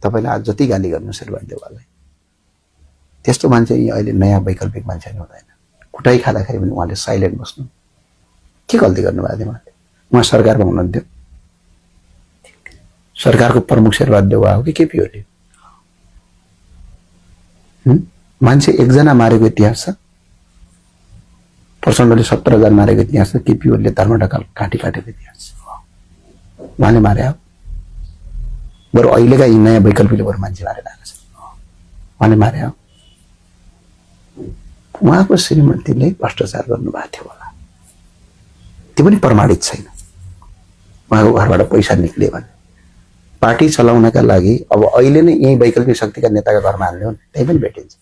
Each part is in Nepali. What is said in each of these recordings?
तपाईले आज जति गाली गर्नु शेरबहादुर देउवालाई त्यस्तो मान्छे अहिले नयाँ वैकल्पिक मान्छे हुँदैन। कुटाई खाँदाखेरि पनि उहाँले साइलेन्ट बस्नु। के गल्ती गर्नुभएको थियो उहाँले? उहाँ सरकारमा हुनुहुन्थ्यो। सरकारको प्रमुख शेरबहादुर देउवा हो कि केपी ओली? मान्छे एकजना मारेको इतिहास छ। प्रचण्डले 17,000 मारेको इतिहास छ। केपी ओलीले धर्मढकाल काटी काटेको इतिहास छ। उहाँले मारे हो। बरु अहिलेका यी नयाँ वैकल्पिकले बरु मान्छे मारेर आएको छ। उहाँले मारे हो। उहाँको श्रीमतीले भ्रष्टाचार गर्नुभएको थियो होला, त्यो पनि प्रमाणित छैन। उहाँको घरबाट पैसा निक्ल्यो भने पार्टी चलाउनका लागि अब अहिले नै यही वैकल्पिक शक्तिका नेताका घरमा हाल्ने हो, त्यही पनि भेटिन्छ।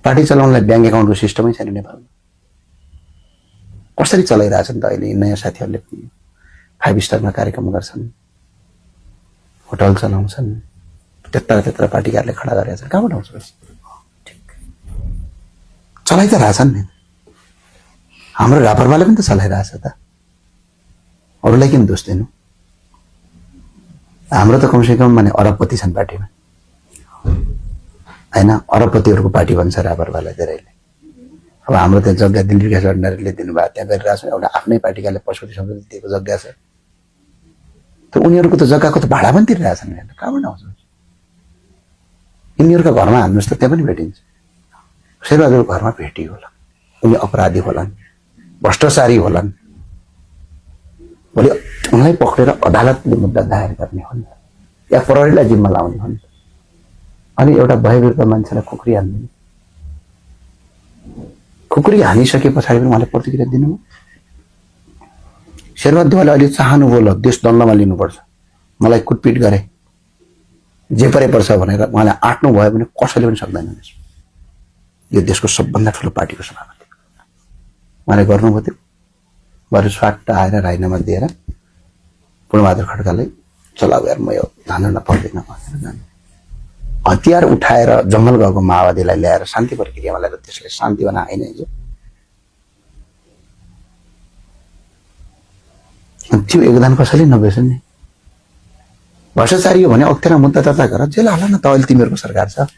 पार्टी चलाउनलाई ब्याङ्क एकाउन्टको सिस्टमै छैन नेपालमा। कसरी चलाइरहेछन् त अहिले नयाँ साथीहरूले? 5 स्टारमा कार्यक्रम गर्छन्, होटल चलाउँछन्, त्यत्र पार्टी कार्यालय खडा गरेका छन्। कहाँबाट आउँछ पैसा? चलाइ त रहेछन् नि। हाम्रो रापरवाले पनि त चलाइरहेछ त। अरूलाई किन दोष दिनु? हाम्रो त कमसेकम माने अरबपति छन् पार्टीमा हैन? अरबपतिहरूको पार्टी भन्छ रापरवाला धेरैले। अब हाम्रो त्यहाँ जग्गा दिल्ली विकास भण्डारीले दिनुभएको त्यहाँ गरिरहेछ। एउटा आफ्नै पार्टीकाले पशुपति सम्पत्ति दिएको जग्गा छ। त उनीहरूको त जग्गाको त भाडा पनि तिरिरहेछन्। कहाँबाट आउँछ? यिनीहरूका घरमा हाल्नुहोस् त त्यहाँ पनि भेटिन्छ। शेरबहादुरको घरमा भेटियो होला। उनी अपराधी होलान्, भ्रष्टाचारी होलान्। भोलि उनलाई पक्रेर अदालतले मुद्दा दायर गर्ने हो नि, या प्रहरीलाई जिम्मा लाउने हो नि। अनि एउटा भयभीत मान्छेलाई खुकुरी हान्दिने। खुकुरी हानिसके पछाडि पनि उहाँले प्रतिक्रिया दिनुभयो। शेरबहादुर देउवाले अहिले चाहनुभयो ल देश दण्डमा लिनुपर्छ, मलाई कुटपिट गरे, जे परे पर्छ भनेर उहाँले आँट्नु भयो भने कसैले पनि सक्दैन। यो देशको सबभन्दा ठुलो पार्टीको सभापति उहाँले गर्नुभयो। त्यो बरु स्वाट आएर राजीनामा दिएर पूर्णबहादुर खड्कालाई चलाऊ यार, म यो धान्न पर्दैन भनेर जानु। हतियार उठाएर जङ्गल गएको माओवादीलाई ल्याएर शान्ति प्रक्रियामा ल्याएर त्यसलाई शान्ति बना होइन हिजो। त्यो योगदान कसैले नबेर्छन् नि। भ्रष्टाचारी हो भने अख्तियार मुद्दा दर्ता गर, जेल हाल न त। अहिले तिमीहरूको सरकार छ,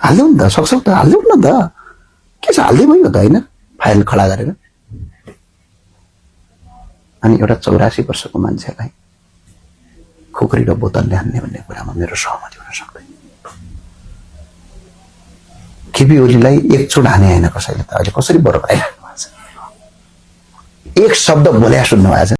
हाल्देऊ नि त। सक्छौ त हाल्देऊ न त। के छ हाल्दै भयो त होइन? फाइल खडा गरेर। अनि एउटा 84 वर्षको मान्छेलाई खुकुरी र बोतलले हान्ने भन्ने कुरामा मेरो सहमति हुन सक्दैन। केपी ओलीलाई एकचोट हाने होइन कसैले त। अहिले कसरी बरु भइराख्नु भएको छ? एक शब्द बोल्या सुन्नु भएको छ?